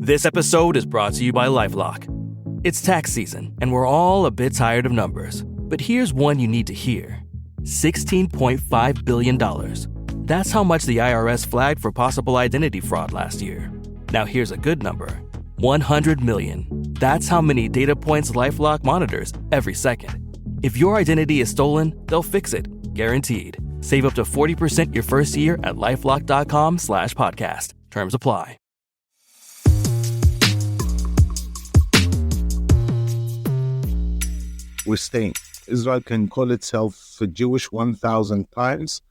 This episode is brought to you by LifeLock. It's tax season, and we're all a bit tired of numbers. But here's one you need to hear. $16.5 billion. That's how much the IRS flagged for possible identity fraud last year. Now here's a good number. 100 million. That's how many data points LifeLock monitors every second. If your identity is stolen, they'll fix it. Guaranteed. Save up to 40% your first year at LifeLock.com/podcast. Terms apply. We're staying. Israel can call itself Jewish 1,000 times,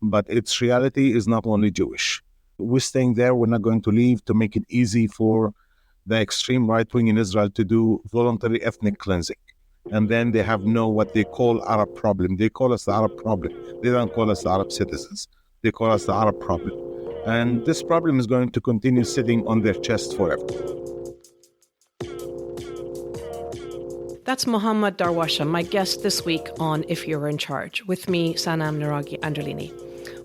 but its reality is not only Jewish. We're staying there. We're not going to leave to make it easy for the extreme right wing in Israel to do voluntary ethnic cleansing. And then they have what they call Arab problem. They call us the Arab problem. They don't call us the Arab citizens. They call us the Arab problem. And this problem is going to continue sitting on their chest forever. That's Mohammad Darawshe, my guest this week on If You're in Charge. With me, Sanam Naraghi Anderlini.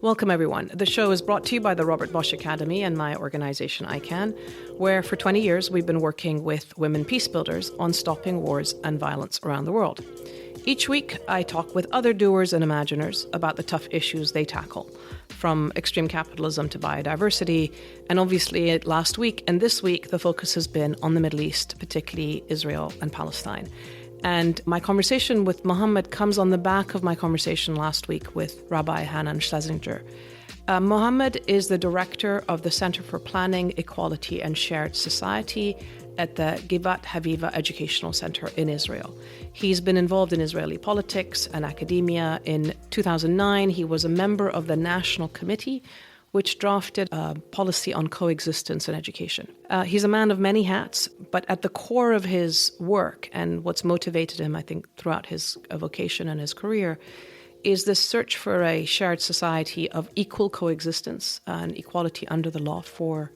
Welcome, everyone. The show is brought to you by the Robert Bosch Academy and my organization, ICANN, where for 20 years we've been working with women peacebuilders on stopping wars and violence around the world. Each week, I talk with other doers and imaginers about the tough issues they tackle, from extreme capitalism to biodiversity. And obviously, last week and this week, the focus has been on the Middle East, particularly Israel and Palestine. And my conversation with Mohammad comes on the back of my conversation last week with Rabbi Hanan Schlesinger. Mohammad is the director of the Center for Planning, Equality and Shared Society at the Givat Haviva Educational Center in Israel. He's been involved in Israeli politics and academia. In 2009, he was a member of the National Committee, which drafted a policy on coexistence in education. He's a man of many hats, but at the core of his work and what's motivated him, I think, throughout his vocation and his career, is this search for a shared society of equal coexistence and equality under the law for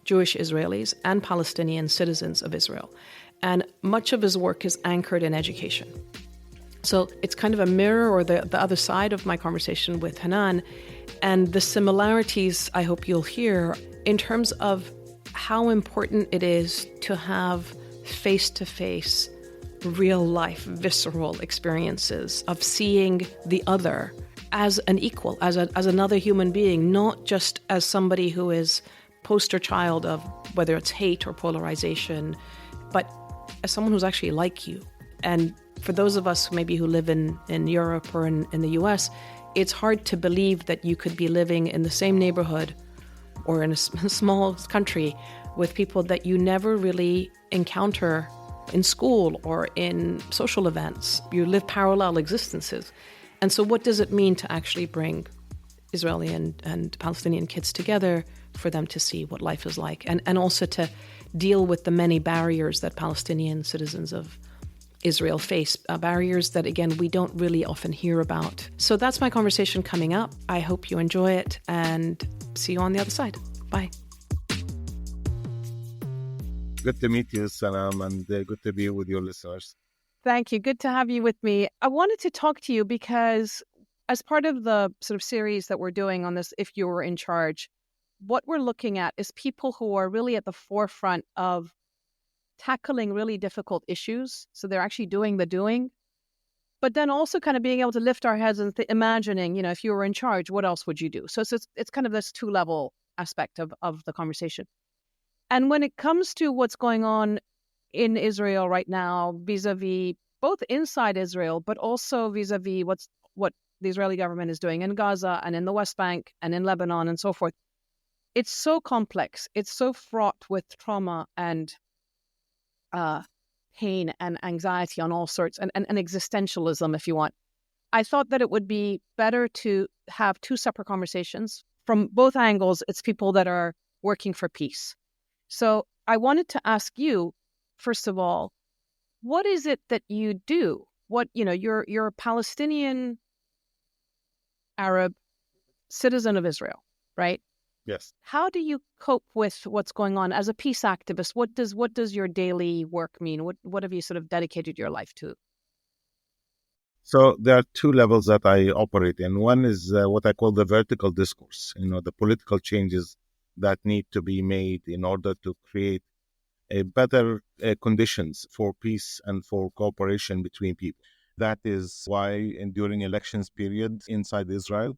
Jewish Israelis and Palestinian citizens of Israel. And much of his work is anchored in education. So it's kind of a mirror or the other side of my conversation with Hanan, and the similarities I hope you'll hear in terms of how important it is to have face-to-face, real-life, visceral experiences of seeing the other as an equal, as another human being, not just as somebody who is poster child of whether it's hate or polarization, but as someone who's actually like you. And for those of us maybe who live in Europe or in the US, it's hard to believe that you could be living in the same neighborhood or in a small country with people that you never really encounter in school or in social events. You live parallel existences. And so what does it mean to actually bring Israeli and Palestinian kids together for them to see what life is like, and also to deal with the many barriers that Palestinian citizens of Israel face, barriers that, again, we don't really often hear about. So that's my conversation coming up. I hope you enjoy it, and see you on the other side. Bye. Good to meet you, Sanam, and good to be with your listeners. Thank you. Good to have you with me. I wanted to talk to you because as part of the sort of series that we're doing on this, If You Were in Charge, what we're looking at is people who are really at the forefront of tackling really difficult issues. So they're actually doing the doing, but then also kind of being able to lift our heads and imagining, if you were in charge, what else would you do? So it's kind of this two-level aspect of the conversation. And when it comes to what's going on in Israel right now, vis-a-vis both inside Israel, but also vis-a-vis what the Israeli government is doing in Gaza and in the West Bank and in Lebanon and so forth, it's so complex. It's so fraught with trauma and pain and anxiety on all sorts, and existentialism, if you want. I thought that it would be better to have two separate conversations from both angles. It's people that are working for peace. So I wanted to ask you, first of all, what is it that you do? You're a Palestinian Arab citizen of Israel, right? Yes. How do you cope with what's going on as a peace activist? What does your daily work mean? What have you sort of dedicated your life to? So there are two levels that I operate in. One is what I call the vertical discourse, the political changes that need to be made in order to create better conditions for peace and for cooperation between people. That is why during elections period inside Israel,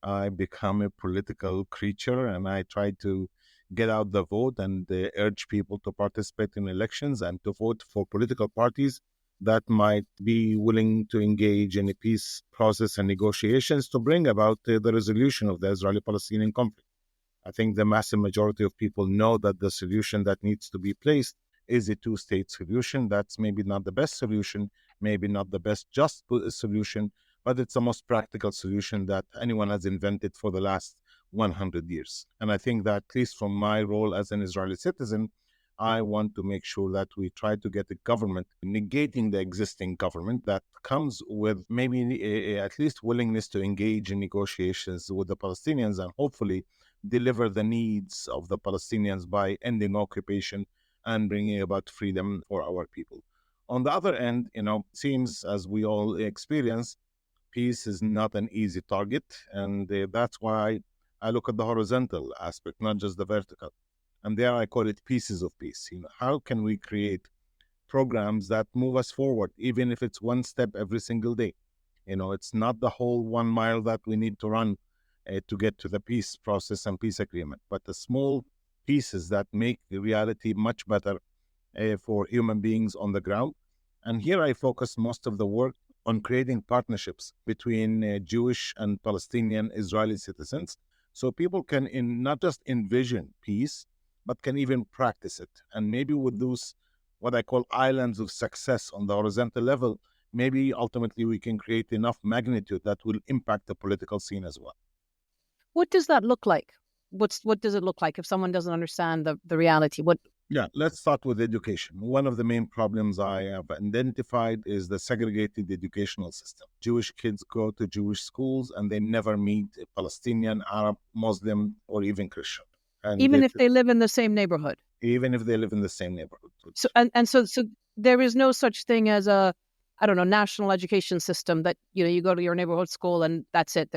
I become a political creature and I try to get out the vote and urge people to participate in elections and to vote for political parties that might be willing to engage in a peace process and negotiations to bring about the resolution of the Israeli-Palestinian conflict. I think the massive majority of people know that the solution that needs to be placed is a two-state solution. That's maybe not the best solution, maybe not the best just solution, but it's the most practical solution that anyone has invented for the last 100 years. And I think that, at least from my role as an Israeli citizen, I want to make sure that we try to get a government negating the existing government that comes with maybe at least willingness to engage in negotiations with the Palestinians and hopefully deliver the needs of the Palestinians by ending occupation and bringing about freedom for our people. On the other end, seems as we all experience, peace is not an easy target. And that's why I look at the horizontal aspect, not just the vertical. And there I call it pieces of peace. How can we create programs that move us forward, even if it's one step every single day? It's not the whole 1 mile that we need to run to get to the peace process and peace agreement, but the small pieces that make the reality much better for human beings on the ground. And here I focus most of the work on creating partnerships between Jewish and Palestinian Israeli citizens, so people can not just envision peace, but can even practice it. And maybe with those, what I call islands of success on the horizontal level, maybe ultimately we can create enough magnitude that will impact the political scene as well. What does that look like? What does it look like if someone doesn't understand the reality? Yeah, let's start with education. One of the main problems I have identified is the segregated educational system. Jewish kids go to Jewish schools and they never meet a Palestinian, Arab, Muslim, or even Christian. And even if they live in the same neighborhood? Even if they live in the same neighborhood. So there is no such thing as a, national education system that, you go to your neighborhood school and that's it.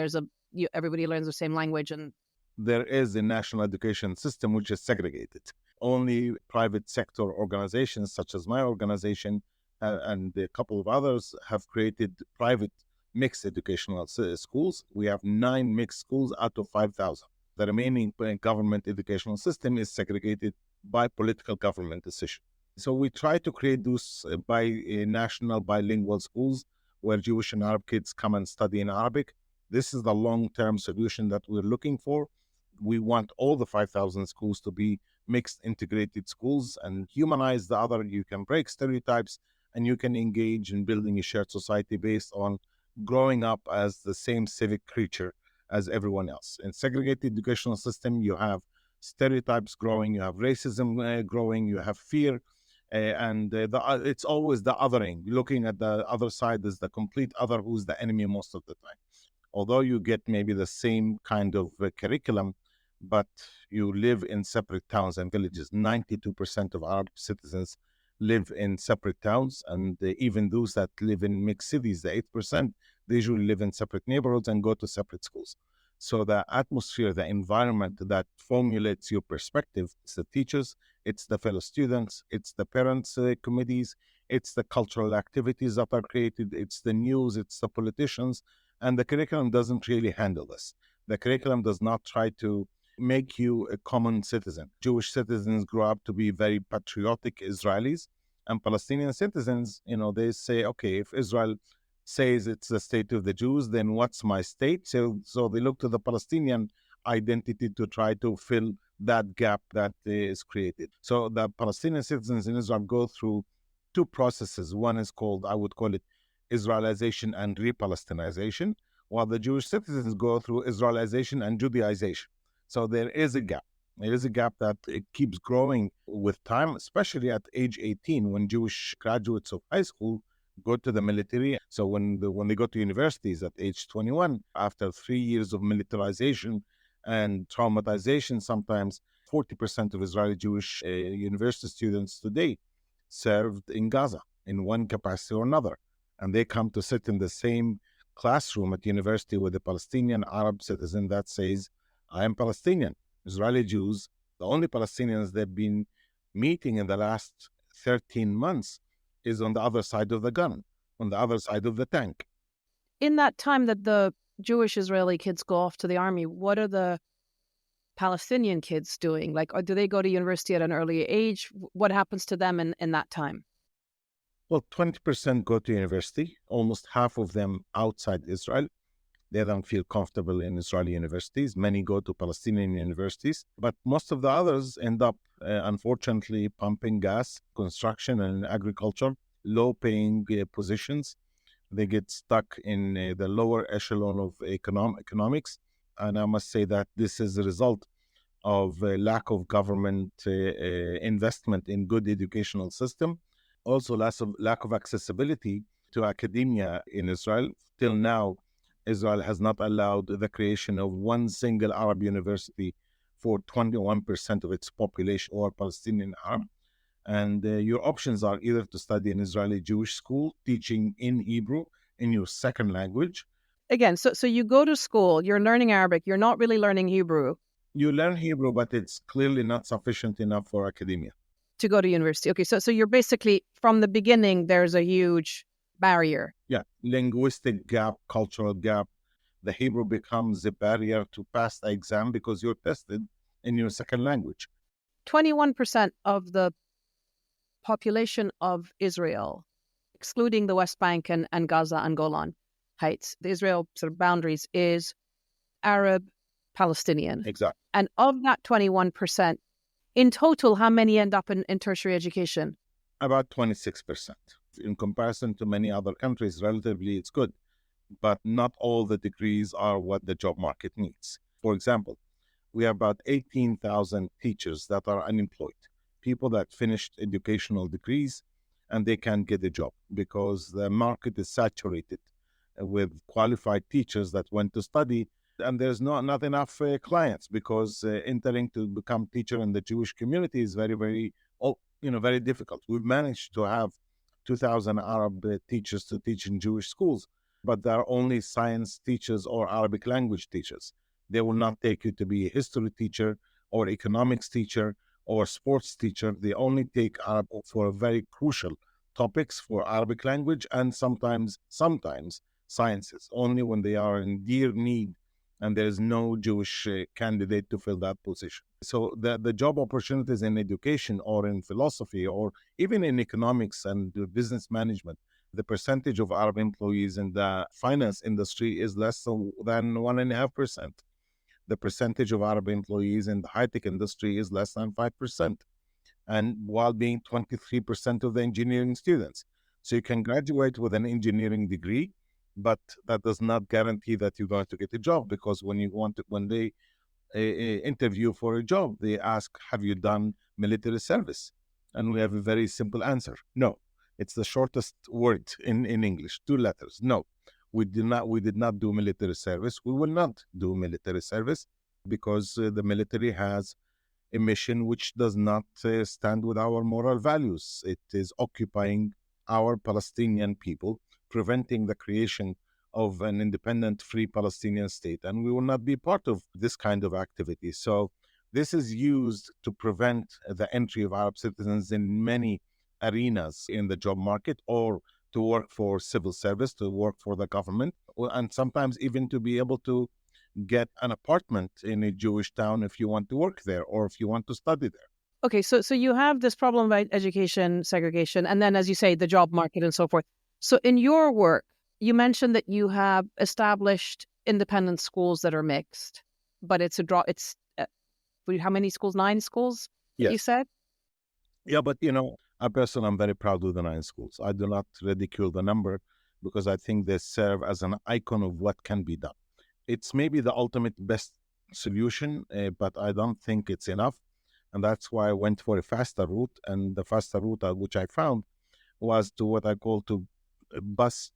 Everybody learns the same language. And there is a national education system which is segregated. Only private sector organizations such as my organization and a couple of others have created private mixed educational schools. We have 9 mixed schools out of 5,000. The remaining government educational system is segregated by political government decision. So we try to create those national bilingual schools where Jewish and Arab kids come and study in Arabic. This is the long-term solution that we're looking for. We want all the 5,000 schools to be mixed integrated schools and humanize the other. You can break stereotypes and you can engage in building a shared society based on growing up as the same civic creature as everyone else. In segregated educational system, you have stereotypes growing, you have racism growing, you have fear, and it's always the othering. Looking at the other side as the complete other who's the enemy most of the time. Although you get maybe the same kind of curriculum, but you live in separate towns and villages. 92% of Arab citizens live in separate towns, and even those that live in mixed cities, the 8%, they usually live in separate neighborhoods and go to separate schools. So the atmosphere, the environment that formulates your perspective, it's the teachers, it's the fellow students, it's the parents' committees, it's the cultural activities that are created, it's the news, it's the politicians, and the curriculum doesn't really handle this. The curriculum does not try to make you a common citizen. Jewish citizens grow up to be very patriotic Israelis, and Palestinian citizens, they say, okay, if Israel says it's the state of the Jews, then what's my state? So they look to the Palestinian identity to try to fill that gap that is created. So the Palestinian citizens in Israel go through 2 processes. One is called, I would call it, Israelization and re-Palestinization, while the Jewish citizens go through Israelization and Judaization. So there is a gap. There is a gap that it keeps growing with time, especially at age 18, when Jewish graduates of high school go to the military. So when they go to universities at age 21, after 3 years of militarization and traumatization, sometimes 40% of Israeli Jewish university students today served in Gaza in one capacity or another. And they come to sit in the same classroom at university with a Palestinian Arab citizen that says, I am Palestinian. Israeli Jews, the only Palestinians they've been meeting in the last 13 months is on the other side of the gun, on the other side of the tank. In that time that the Jewish Israeli kids go off to the army, what are the Palestinian kids doing? Like, do they go to university at an early age? What happens to them in that time? Well, 20% go to university, almost half of them outside Israel. They don't feel comfortable in Israeli universities. Many go to Palestinian universities, but most of the others end up, unfortunately, pumping gas, construction and agriculture, low-paying positions. They get stuck in the lower echelon of economics. And I must say that this is a result of a lack of government investment in good educational system. Also, lack of accessibility to academia in Israel. Till now, Israel has not allowed the creation of one single Arab university for 21% of its population or Palestinian Arab. And your options are either to study in Israeli Jewish school, teaching in Hebrew in your second language. Again, so you go to school, you're learning Arabic, you're not really learning Hebrew. You learn Hebrew, but it's clearly not sufficient enough for academia. To go to university. Okay, so you're basically, from the beginning, there's a huge barrier. Yeah, linguistic gap, cultural gap. The Hebrew becomes a barrier to pass the exam because you're tested in your second language. 21% of the population of Israel, excluding the West Bank and Gaza and Golan Heights, the Israel sort of boundaries, is Arab Palestinian. Exactly. And of that 21%, in total, how many end up in tertiary education? About 26%. In comparison to many other countries, relatively it's good. But not all the degrees are what the job market needs. For example, we have about 18,000 teachers that are unemployed, people that finished educational degrees and they can't get a job because the market is saturated with qualified teachers that went to study, and there's not enough clients because entering to become teacher in the Jewish community is very, very, very difficult. We've managed to have 2,000 Arab teachers to teach in Jewish schools, but there are only science teachers or Arabic language teachers. They will not take you to be a history teacher or economics teacher or sports teacher. They only take Arab for very crucial topics for Arabic language and sometimes sciences, only when they are in dire need and there is no Jewish candidate to fill that position. So the job opportunities in education or in philosophy or even in economics and business management, the percentage of Arab employees in the finance industry is less than 1.5%. The percentage of Arab employees in the high-tech industry is less than 5%, and while being 23% of the engineering students. So you can graduate with an engineering degree, but that does not guarantee that you're going to get a job, because when they interview for a job, they ask, have you done military service? And we have a very simple answer: no. It's the shortest word in English, 2 letters. No, we did not do military service. We will not do military service because the military has a mission which does not stand with our moral values. It is occupying our Palestinian people, preventing the creation of an independent, free Palestinian state, and we will not be part of this kind of activity. So this is used to prevent the entry of Arab citizens in many arenas in the job market, or to work for civil service, to work for the government, and sometimes even to be able to get an apartment in a Jewish town if you want to work there or if you want to study there. Okay, so you have this problem about education segregation, and then, as you say, the job market and so forth. So in your work, you mentioned that you have established independent schools that are mixed, but it's how many schools? 9 schools? Yes. You said? Yeah, but I personally am very proud of the 9 schools. I do not ridicule the number because I think they serve as an icon of what can be done. It's maybe the ultimate best solution, but I don't think it's enough. And that's why I went for a faster route. And the faster route which I found was to what I call to bus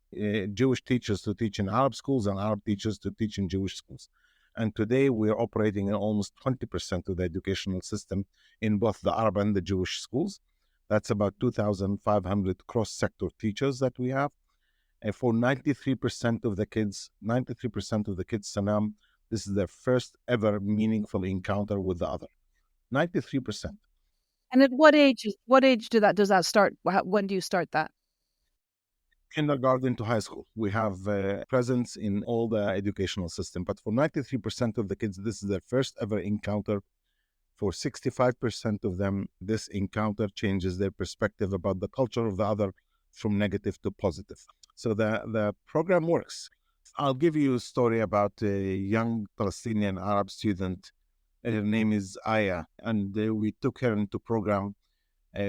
Jewish teachers to teach in Arab schools and Arab teachers to teach in Jewish schools. And today we're operating in almost 20% of the educational system in both the Arab and the Jewish schools. That's about 2,500 cross-sector teachers that we have. And for 93% of the kids, Sanam, this is their first ever meaningful encounter with the other. 93%. And at what age does that start? When do you start that? Kindergarten to high school. We have presence in all the educational system. But for 93% of the kids, this is their first ever encounter. For 65% of them, this encounter changes their perspective about the culture of the other from negative to positive. So the program works. I'll give you a story about a young Palestinian Arab student. Her name is Aya, and we took her into program.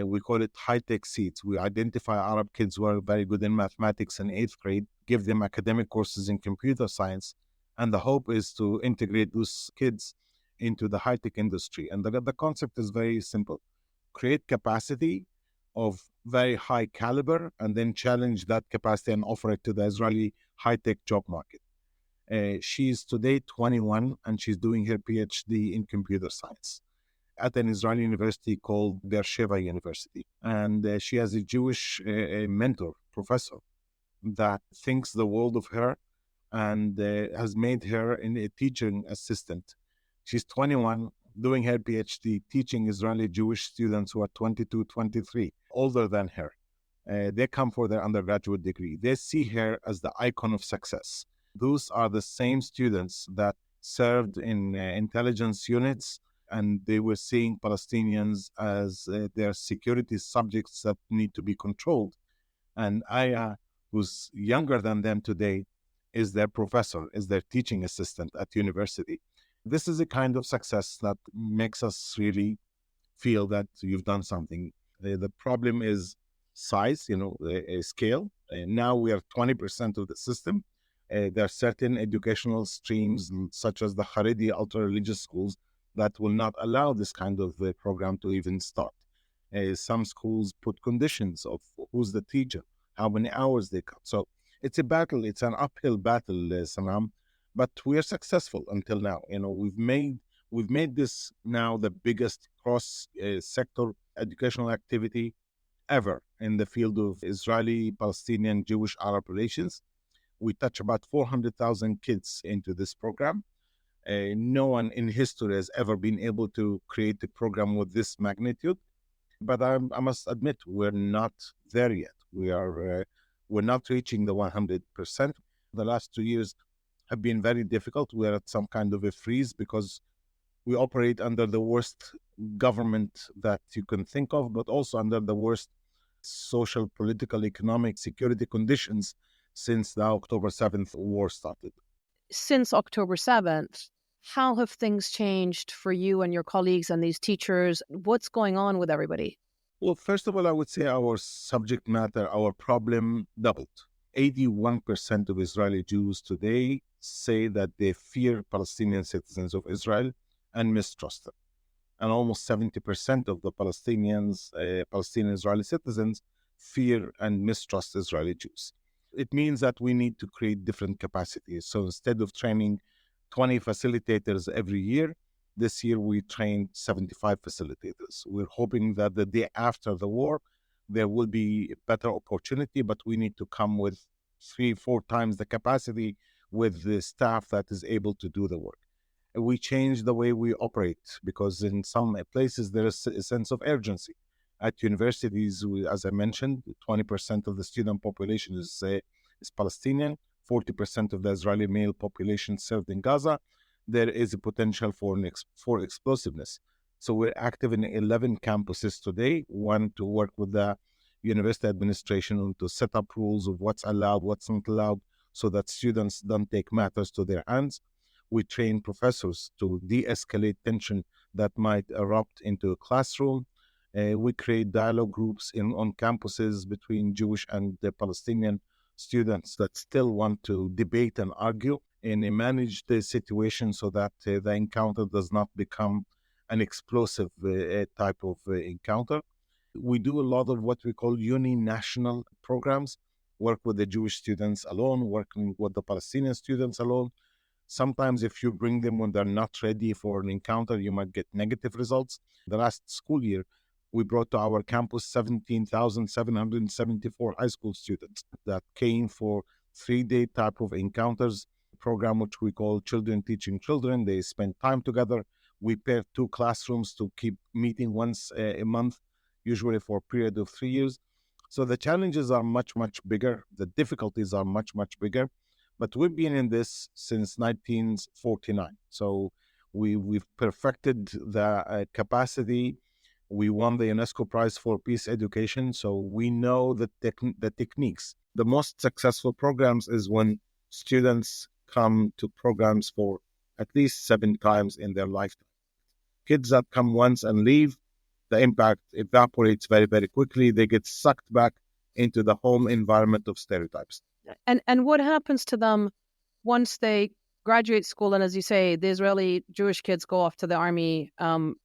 We call it high-tech seats. We identify Arab kids who are very good in mathematics in 8th grade, give them academic courses in computer science, and the hope is to integrate those kids into the high-tech industry. And the concept is very simple. Create capacity of very high caliber and then challenge that capacity and offer it to the Israeli high-tech job market. She's today 21 and she's doing her PhD in computer science at an Israeli university called Beersheba University. And she has a Jewish mentor, professor, that thinks the world of her and has made her a teaching assistant. She's 21, doing her PhD, teaching Israeli Jewish students who are 22, 23, older than her. They come for their undergraduate degree. They see her as the icon of success. Those are the same students that served in intelligence units, and they were seeing Palestinians as their security subjects that need to be controlled. And Aya, who's younger than them today, is their professor, is their teaching assistant at university. This is a kind of success that makes us really feel that you've done something. The problem is size, scale. Now we are 20% of the system. There are certain educational streams, such as the Haredi ultra-religious schools, that will not allow this kind of program to even start. Some schools put conditions of who's the teacher, how many hours they cut. So it's a battle. It's an uphill battle, Sanam, but we are successful until now. We've made this now the biggest cross-sector educational activity ever in the field of Israeli, Palestinian, Jewish, Arab relations. We touch about 400,000 kids into this program. No one in history has ever been able to create a program with this magnitude. But I must admit, we're not there yet. We're not reaching the 100%. The last 2 years have been very difficult. We're at some kind of a freeze because we operate under the worst government that you can think of, but also under the worst social, political, economic, security conditions since the October 7th war started. Since October 7th, how have things changed for you and your colleagues and these teachers? What's going on with everybody? Well, first of all, I would say our subject matter, our problem doubled. 81% of Israeli Jews today say that they fear Palestinian citizens of Israel and mistrust them. And almost 70% of the Palestinian Israeli citizens fear and mistrust Israeli Jews. It means that we need to create different capacities. So instead of training 20 facilitators every year, this year we trained 75 facilitators. We're hoping that the day after the war, there will be a better opportunity, but we need to come with 3-4 times the capacity with the staff that is able to do the work. We change the way we operate because in some places there is a sense of urgency. At universities, as I mentioned, 20% of the student population is Palestinian, 40% of the Israeli male population served in Gaza. There is a potential for explosiveness. So we're active in 11 campuses today, one to work with the university administration to set up rules of what's allowed, what's not allowed, so that students don't take matters to their hands. We train professors to de-escalate tension that might erupt into a classroom. We create dialogue groups on campuses between Jewish and the Palestinian students that still want to debate and argue in a managed situation so that the encounter does not become an explosive type of encounter. We do a lot of what we call uni-national programs, work with the Jewish students alone, working with the Palestinian students alone. Sometimes if you bring them when they're not ready for an encounter, you might get negative results. The last school year, we brought to our campus 17,774 high school students that came for 3-day type of encounters program, which we call Children Teaching Children. They spend time together. We pair two classrooms to keep meeting once a month, usually for a period of 3 years. So the challenges are much, much bigger. The difficulties are much, much bigger. But we've been in this since 1949. So we've perfected the capacity. We won the UNESCO Prize for Peace Education. So we know the techniques. The most successful programs is when students come to programs for at least 7 times in their lifetime. Kids that come once and leave, the impact evaporates very, very quickly. They get sucked back into the home environment of stereotypes. And what happens to them once they graduate school? And as you say, the Israeli Jewish kids go off to the army.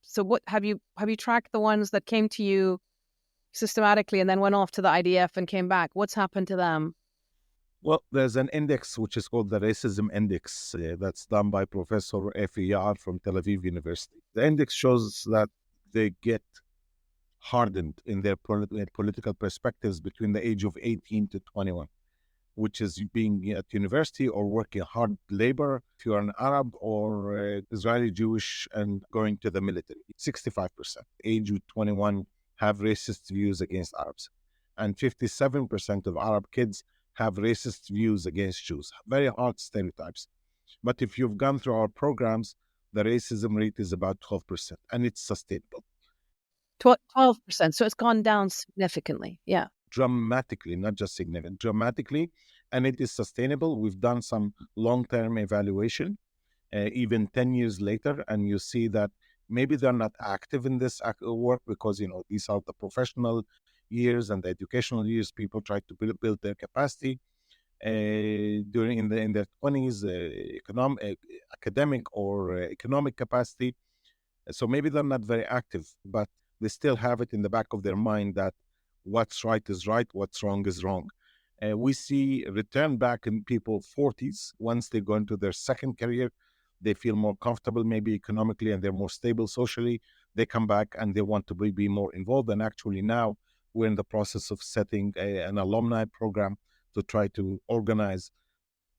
So what have you tracked the ones that came to you systematically and then went off to the IDF and came back? What's happened to them? Well, there's an index which is called the Racism Index that's done by Professor Efi Yaar from Tel Aviv University. The index shows that they get hardened in their political perspectives between the age of 18 to 21, which is being at university or working hard labor if you're an Arab or Israeli Jewish and going to the military. 65%, age of 21, have racist views against Arabs. And 57% of Arab kids have racist views against Jews. Very hard stereotypes. But if you've gone through our programs, the racism rate is about 12%, and it's sustainable. 12%. So it's gone down significantly. Yeah. Dramatically, not just significant, dramatically. And it is sustainable. We've done some long-term evaluation, even 10 years later, and you see that maybe they're not active in this work because, these are the professional years and the educational years. People try to build their capacity in their 20s, academic or economic capacity. So maybe they're not very active, but they still have it in the back of their mind that what's right is right, what's wrong is wrong. We see return back in people 40s. Once they go into their second career, they feel more comfortable maybe economically and they're more stable socially. They come back and they want to be more involved. And actually now we're in the process of setting an alumni program to try to organize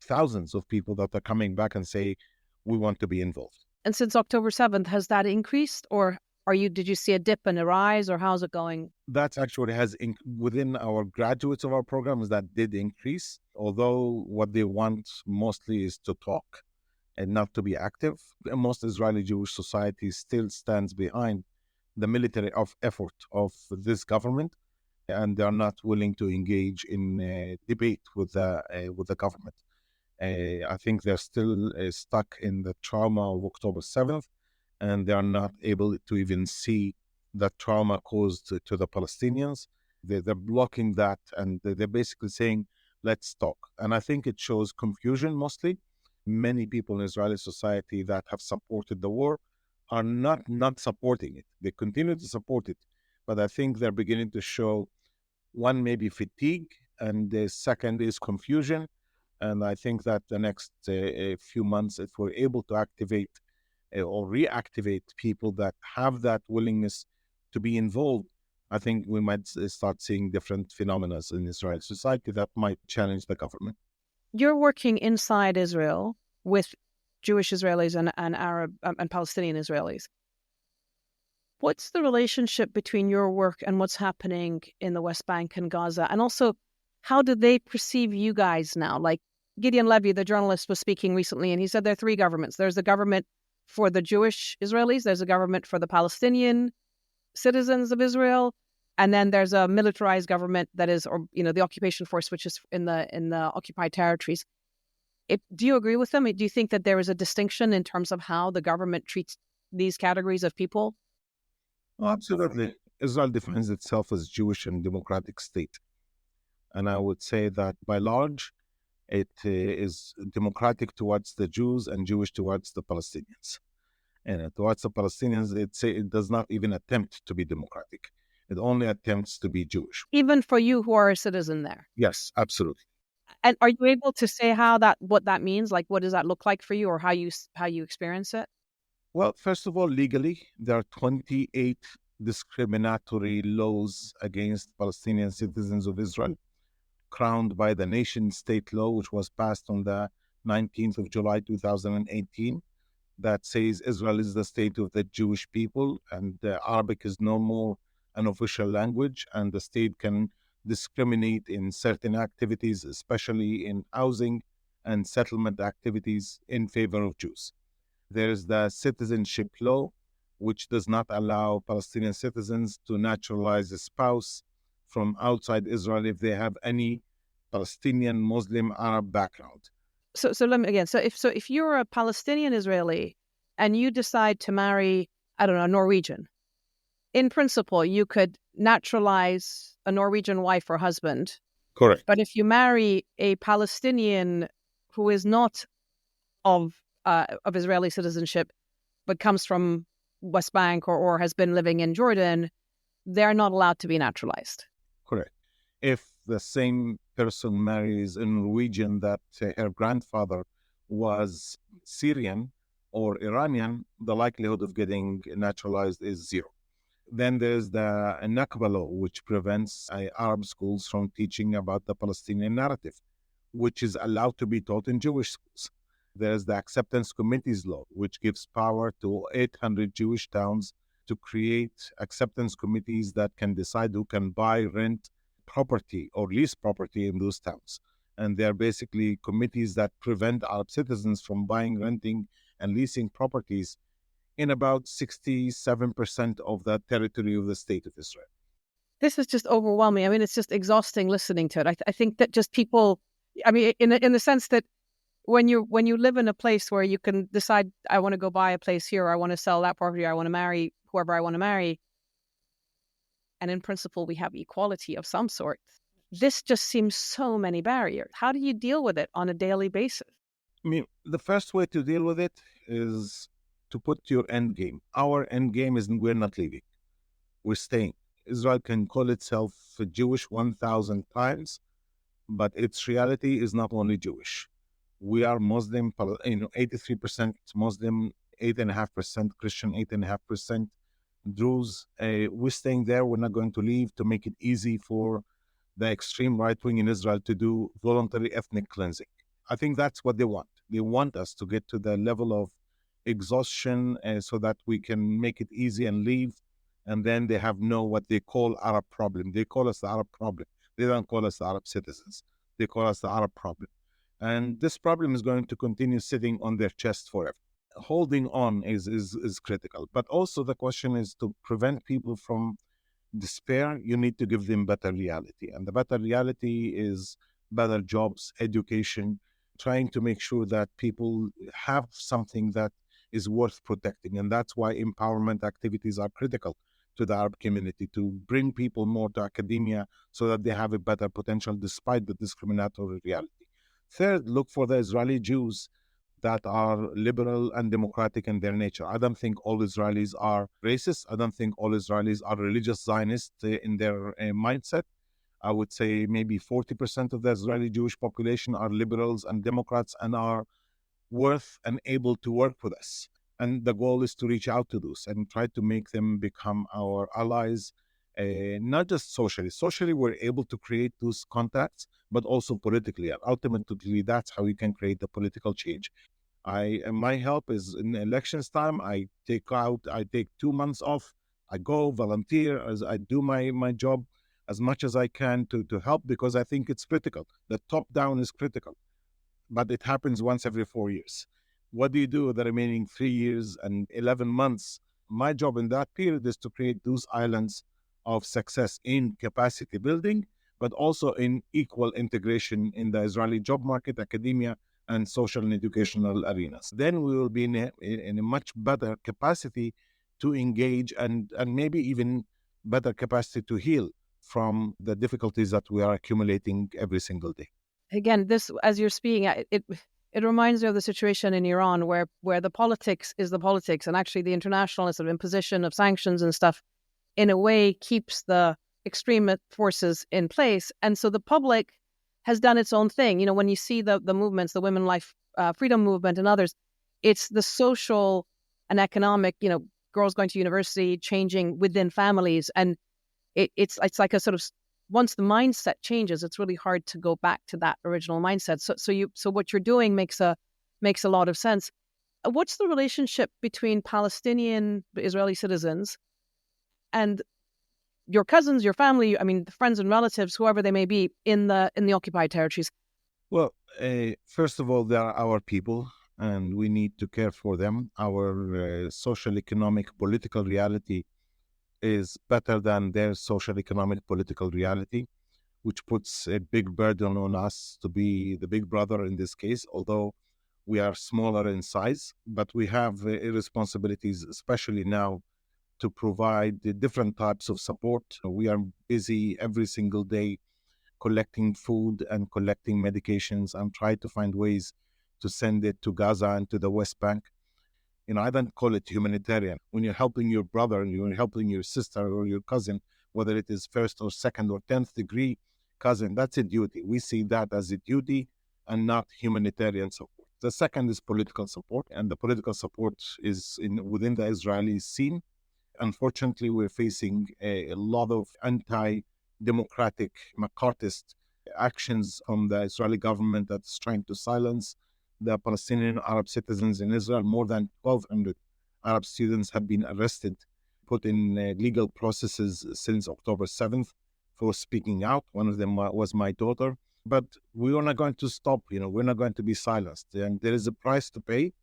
thousands of people that are coming back and say, we want to be involved. And since October 7th, has that increased, or did you see a dip and a rise, or how's it going? That actually within our graduates of our programs, that did increase, although what they want mostly is to talk and not to be active. Most Israeli Jewish society still stands behind the military effort of this government, and they are not willing to engage in debate with the government. I think they're still stuck in the trauma of October 7th, and they are not able to even see the trauma caused to the Palestinians. They're blocking that, and they're basically saying, let's talk. And I think it shows confusion mostly. Many people in Israeli society that have supported the war are not supporting it. They continue to support it, but I think they're beginning to show, one, maybe fatigue, and the second is confusion. And I think that the next few months, if we're able to activate or reactivate people that have that willingness to be involved, I think we might start seeing different phenomena in Israeli society that might challenge the government. You're working inside Israel with Jewish Israelis and Arab and Palestinian Israelis. What's the relationship between your work and what's happening in the West Bank and Gaza? And also, how do they perceive you guys now? Like Gideon Levy, the journalist, was speaking recently, and he said there are 3 governments. There's a government for the Jewish Israelis, there's a government for the Palestinian citizens of Israel, and then there's a militarized government that is, or the occupation force, which is in the occupied territories. Do you agree with them? Do you think that there is a distinction in terms of how the government treats these categories of people? Oh, absolutely. Israel defines itself as Jewish and democratic state. And I would say that by large, it is democratic towards the Jews and Jewish towards the Palestinians. And towards the Palestinians, it does not even attempt to be democratic. It only attempts to be Jewish. Even for you who are a citizen there? Yes, absolutely. And are you able to say what that means? Like, what does that look like for you, or how you experience it? Well, first of all, legally, there are 28 discriminatory laws against Palestinian citizens of Israel, crowned by the nation state law, which was passed on the 19th of July, 2018. that says Israel is the state of the Jewish people, and Arabic is no more an official language, and the state can discriminate in certain activities, especially in housing and settlement activities in favor of Jews. There is the citizenship law, which does not allow Palestinian citizens to naturalize a spouse from outside Israel if they have any Palestinian Muslim Arab background. So let me again. So if you're a Palestinian Israeli and you decide to marry, I don't know, a Norwegian, in principle, you could naturalize a Norwegian wife or husband. Correct. But if you marry a Palestinian who is not of Israeli citizenship, but comes from West Bank or has been living in Jordan, they're not allowed to be naturalized. Correct. If the same person marries a Norwegian that her grandfather was Syrian or Iranian, the likelihood of getting naturalized is zero. Then there's the Nakba law, which prevents Arab schools from teaching about the Palestinian narrative, which is allowed to be taught in Jewish schools. There's the Acceptance Committees law, which gives power to 800 Jewish towns to create acceptance committees that can decide who can buy, rent property or lease property in those towns. And they're basically committees that prevent Arab citizens from buying, renting, and leasing properties in about 67% of the territory of the state of Israel. This is just overwhelming. I mean, it's just exhausting listening to it. I think that just people, I mean, in the sense that when you live in a place where you can decide, I want to go buy a place here, or I want to sell that property, or I want to marry whoever I want to marry, and in principle we have equality of some sort, this just seems so many barriers. How do you deal with it on a daily basis? I mean, the first way to deal with it is to put your end game. Our end game is we're not leaving. We're staying. Israel can call itself Jewish 1,000 times, but its reality is not only Jewish. We are Muslim, 83% Muslim, 8.5% Christian, 8.5% Druze. We're staying there. We're not going to leave to make it easy for the extreme right wing in Israel to do voluntary ethnic cleansing. I think that's what they want. They want us to get to the level of exhaustion so that we can make it easy and leave. And then they have what they call Arab problem. They call us the Arab problem. They don't call us the Arab citizens. They call us the Arab problem. And this problem is going to continue sitting on their chest forever. Holding on is critical. But also the question is to prevent people from despair, you need to give them better reality. And the better reality is better jobs, education, trying to make sure that people have something that is worth protecting. And that's why empowerment activities are critical to the Arab community, to bring people more to academia so that they have a better potential despite the discriminatory reality. Third, look for the Israeli Jews that are liberal and democratic in their nature. I don't think all Israelis are racist. I don't think all Israelis are religious Zionists in their mindset. I would say maybe 40% of the Israeli Jewish population are liberals and Democrats and are worth and able to work with us. And the goal is to reach out to those and try to make them become our allies, not just socially. Socially, we're able to create those contacts, but also politically. And ultimately, that's how you can create the political change. My help is in elections time. I take 2 months off. I go volunteer as I do my job as much as I can to help, because I think it's critical. The top down is critical, but it happens once every 4 years. What do you do with the remaining 3 years and 11 months? My job in that period is to create those islands of success in capacity building, but also in equal integration in the Israeli job market, academia, and social and educational arenas. Then we will be in a much better capacity to engage and maybe even better capacity to heal from the difficulties that we are accumulating every single day. Again, this, as you're speaking, it reminds me of the situation in Iran where the politics is the politics, and actually the international sort of imposition of sanctions and stuff in a way keeps the extremist forces in place. And so the public has done its own thing. You know, when you see the movements, the Women Life Freedom Movement and others, it's the social and economic, girls going to university, changing within families. And it's like a sort of, once the mindset changes, it's really hard to go back to that original mindset. So what you're doing makes a lot of sense. What's the relationship between Palestinian Israeli citizens and your cousins, your family, I mean, friends and relatives, whoever they may be, in the occupied territories? Well, first of all, they are our people, and we need to care for them. Our social, economic, political reality is better than their social, economic, political reality, which puts a big burden on us to be the big brother in this case, although we are smaller in size, but we have responsibilities, especially now, to provide the different types of support. We are busy every single day collecting food and collecting medications and try to find ways to send it to Gaza and to the West Bank. I don't call it humanitarian. When you're helping your brother, you're helping your sister or your cousin, whether it is first or second or 10th degree cousin, that's a duty. We see that as a duty and not humanitarian support. The second is political support, and the political support is within the Israeli scene. Unfortunately, we're facing a lot of anti-democratic, McCarthyist actions from the Israeli government that's trying to silence the Palestinian Arab citizens in Israel. More than 1,200 Arab students have been arrested, put in legal processes since October 7th for speaking out. One of them was my daughter. But we are not going to stop, we're not going to be silenced. And there is a price to pay.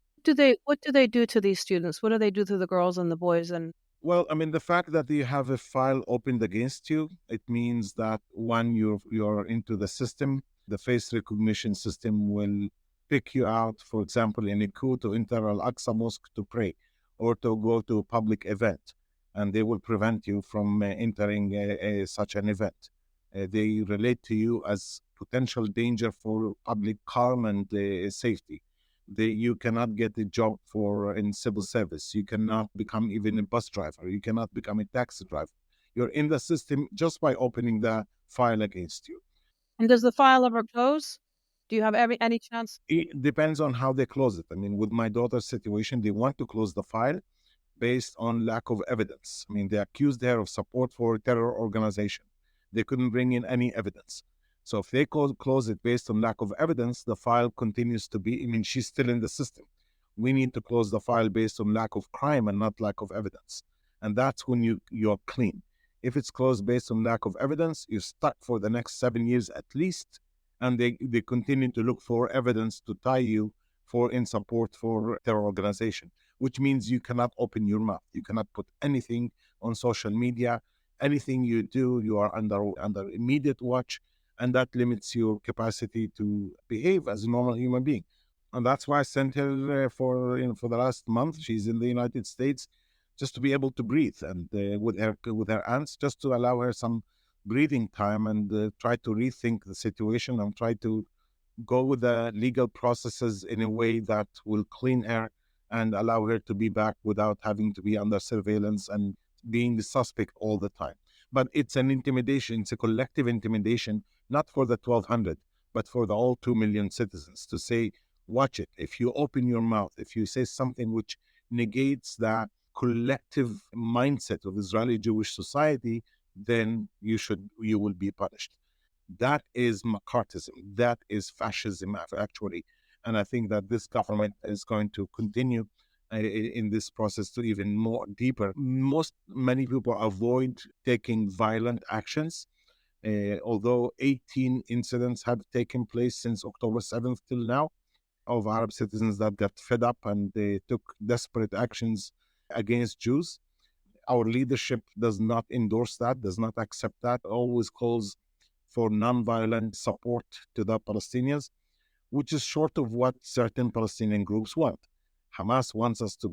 What do they do to these students? What do they do to the girls and the boys? Well, the fact that you have a file opened against you, it means that when you're into the system, the face recognition system will pick you out, for example, in a coup to enter Al-Aqsa Mosque to pray or to go to a public event, and they will prevent you from entering such an event. They relate to you as potential danger for public calm and safety. You cannot get a job in civil service. You cannot become even a bus driver. You cannot become a taxi driver. You're in the system just by opening the file against you. And does the file ever close? Do you have any chance? It depends on how they close it. With my daughter's situation, they want to close the file based on lack of evidence. They accused her of support for a terror organization. They couldn't bring in any evidence. So if they close it based on lack of evidence, the file continues to be, she's still in the system. We need to close the file based on lack of crime and not lack of evidence. And that's when you're clean. If it's closed based on lack of evidence, you're stuck for the next 7 years at least. And they continue to look for evidence to tie you in support for terror organization, which means you cannot open your mouth. You cannot put anything on social media. Anything you do, you are under immediate watch. And that limits your capacity to behave as a normal human being. And that's why I sent her for the last month. She's in the United States just to be able to breathe, and with her aunts, just to allow her some breathing time and try to rethink the situation and try to go with the legal processes in a way that will clean her and allow her to be back without having to be under surveillance and being the suspect all the time. But it's an intimidation. It's a collective intimidation, not for the 1,200, but for the all 2 million citizens, to say, watch it. If you open your mouth, if you say something which negates the collective mindset of Israeli Jewish society, then you will be punished. That is McCarthyism. That is fascism, actually. And I think that this government is going to continue in this process to even more deeper. Many people avoid taking violent actions, although 18 incidents have taken place since October 7th till now of Arab citizens that got fed up and they took desperate actions against Jews. Our leadership does not endorse that, does not accept that, always calls for nonviolent support to the Palestinians, which is short of what certain Palestinian groups want. Hamas wants us to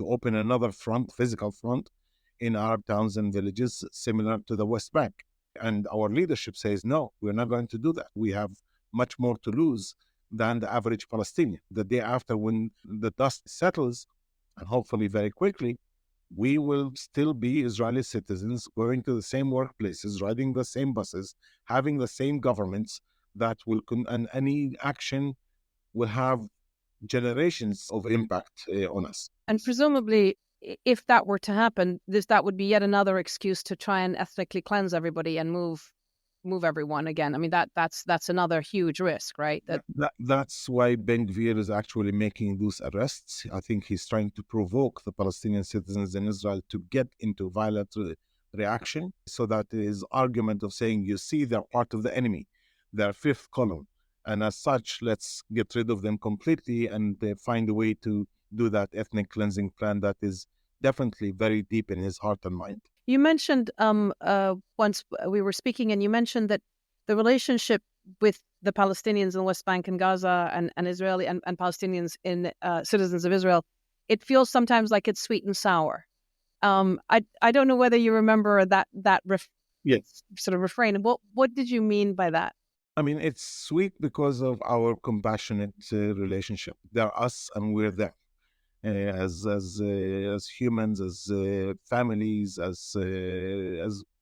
open another front, physical front, in Arab towns and villages similar to the West Bank. And our leadership says, no, we're not going to do that. We have much more to lose than the average Palestinian. The day after, when the dust settles, and hopefully very quickly, we will still be Israeli citizens going to the same workplaces, riding the same buses, having the same governments and any action will have generations of impact on us. And presumably, if that were to happen, that would be yet another excuse to try and ethnically cleanse everybody and move move everyone again. I mean, that's another huge risk, right? That's why Ben Gvir is actually making those arrests. I think he's trying to provoke the Palestinian citizens in Israel to get into violent reaction, so that his argument of saying, you see, they're part of the enemy, they're fifth column, and as such, let's get rid of them completely and find a way to do that ethnic cleansing plan that is definitely very deep in his heart and mind. You mentioned once we were speaking, and you mentioned that the relationship with the Palestinians in the West Bank and Gaza and Israeli and Palestinians in citizens of Israel, it feels sometimes like it's sweet and sour. I don't know whether you remember that Yes. sort of refrain. What did you mean by that? I mean, it's sweet because of our compassionate relationship. They're us and we're them. As humans, as families, as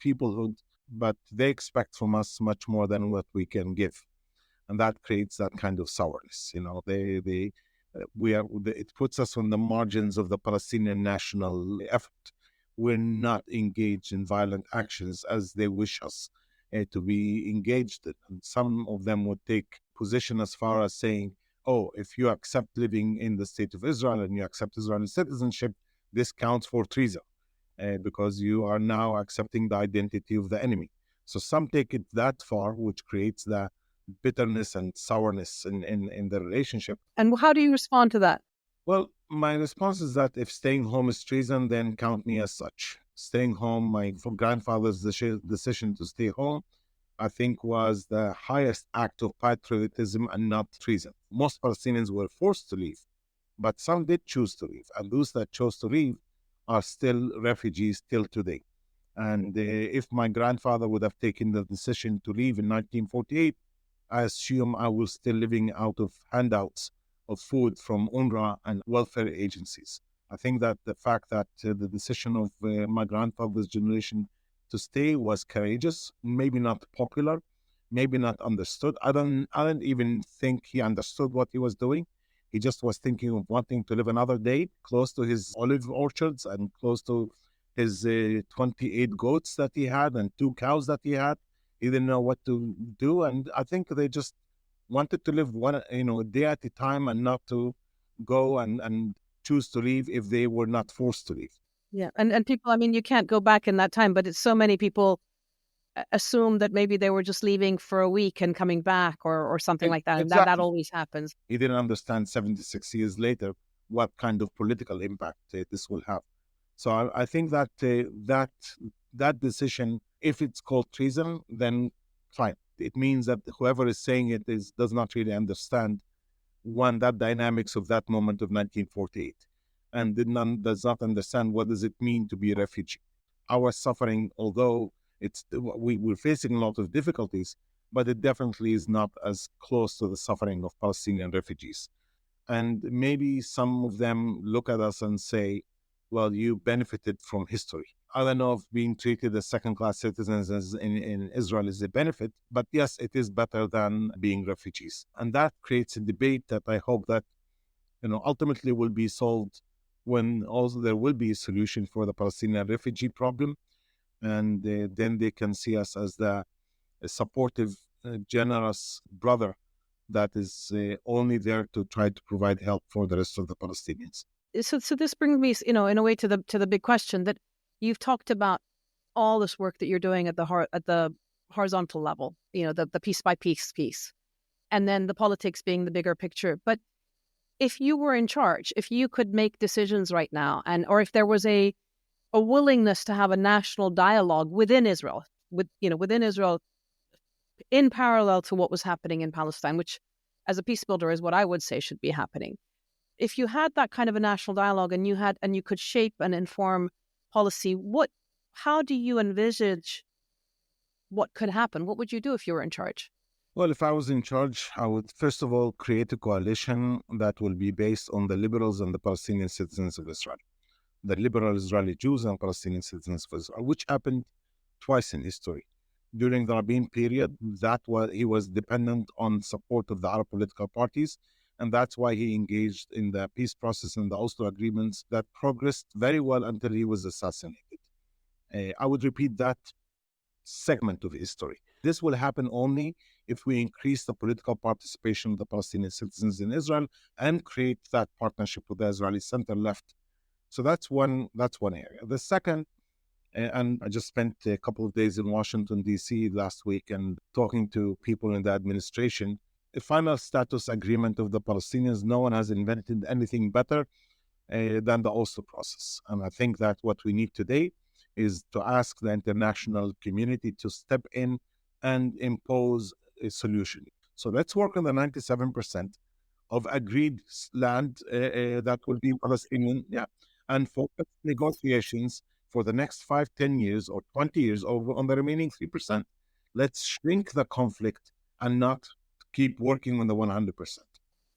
peoplehood, but they expect from us much more than what we can give, and that creates that kind of sourness. You know, it puts us on the margins of the Palestinian national effort. We're not engaged in violent actions as they wish us to be engaged in. And some of them would take position as far as saying, oh, if you accept living in the state of Israel and you accept Israeli citizenship, this counts for treason because you are now accepting the identity of the enemy. So some take it that far, which creates the bitterness and sourness in the relationship. And how do you respond to that? Well, my response is that if staying home is treason, then count me as such. Staying home, my grandfather's decision to stay home, I think, was the highest act of patriotism and not treason. Most Palestinians were forced to leave, but some did choose to leave. And those that chose to leave are still refugees till today. And if my grandfather would have taken the decision to leave in 1948, I assume I was still living out of handouts of food from UNRWA and welfare agencies. I think that the fact that the decision of my grandfather's generation to stay was courageous, maybe not popular, maybe not understood. I don't even think he understood what he was doing. He just was thinking of wanting to live another day close to his olive orchards and close to his 28 goats that he had and 2 cows that he had. He didn't know what to do. And I think they just wanted to live a day at a time and not to go and choose to leave if they were not forced to leave. Yeah. And people, I mean, you can't go back in that time, but it's so many people assume that maybe they were just leaving for a week and coming back or something like that. And Exactly. that always happens. He didn't understand 76 years later what kind of political impact this will have. So I think that that decision, if it's called treason, then fine. It means that whoever is saying it does not really understand that dynamics of that moment of 1948, and does not understand what does it mean to be a refugee. Our suffering, although we're facing a lot of difficulties, but it definitely is not as close to the suffering of Palestinian refugees. And maybe some of them look at us and say, well, you benefited from history. I don't know if being treated as second-class citizens in Israel is a benefit, but yes, it is better than being refugees. And that creates a debate that I hope that ultimately will be solved when also there will be a solution for the Palestinian refugee problem. And then they can see us as the supportive, generous brother that is only there to try to provide help for the rest of the Palestinians. So this brings me, in a way, to the big question that you've talked about all this work that you're doing at the horizontal level, the piece by piece, and then the politics being the bigger picture. But if you were in charge, if you could make decisions right now, or if there was a willingness to have a national dialogue within Israel, within Israel, in parallel to what was happening in Palestine, which as a peace builder is what I would say should be happening. If you had that kind of a national dialogue and you could shape and inform policy, how do you envisage what could happen? What would you do if you were in charge? Well, if I was in charge, I would first of all create a coalition that will be based on the liberals and the Palestinian citizens of Israel. The liberal Israeli Jews and Palestinian citizens of Israel, which happened twice in history. During the Rabin period, he was dependent on support of the Arab political parties, and that's why he engaged in the peace process and the Oslo agreements that progressed very well until he was assassinated. I would repeat that segment of history. This will happen only if we increase the political participation of the Palestinian citizens in Israel and create that partnership with the Israeli center-left. So that's one area. The second, and I just spent a couple of days in Washington, D.C. last week and talking to people in the administration. A final status agreement of the Palestinians, no one has invented anything better than the Oslo process. And I think that what we need today is to ask the international community to step in and impose a solution. So let's work on the 97% of agreed land that will be Palestinian, and focus negotiations for the next 5, 10 years or 20 years over on the remaining 3%. Let's shrink the conflict and not keep working on the 100%.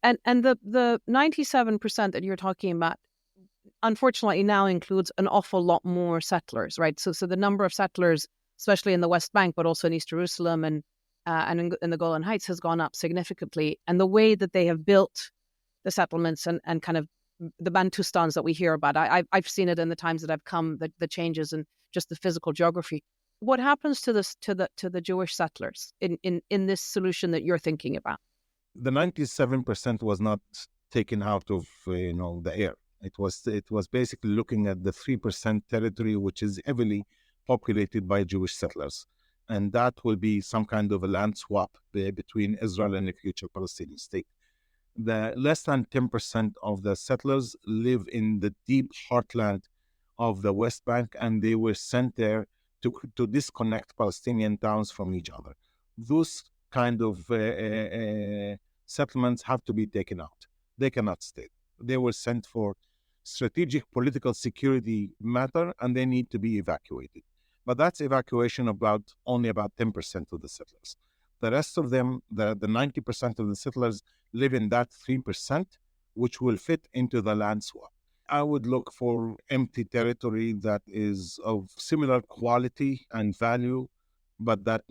And the 97% that you're talking about, unfortunately, now includes an awful lot more settlers, right? So the number of settlers, especially in the West Bank, but also in East Jerusalem and in the Golan Heights, has gone up significantly. And the way that they have built the settlements and kind of the Bantustans that we hear about, I've seen it in the times that I've come, the changes and just the physical geography. What happens to the Jewish settlers in this solution that you're thinking about? The 97% was not taken out of the air. It was basically looking at the 3% territory, which is heavily populated by Jewish settlers, and that will be some kind of a land swap between Israel and a future Palestinian state. The less than 10% of the settlers live in the deep heartland of the West Bank, and they were sent there to disconnect Palestinian towns from each other. Those kind of settlements have to be taken out. They cannot stay. They were sent for strategic political security matter, and they need to be evacuated. But that's evacuation only about 10% of the settlers. The rest of them, the 90% of the settlers, live in that 3%, which will fit into the land swap. I would look for empty territory that is of similar quality and value, but that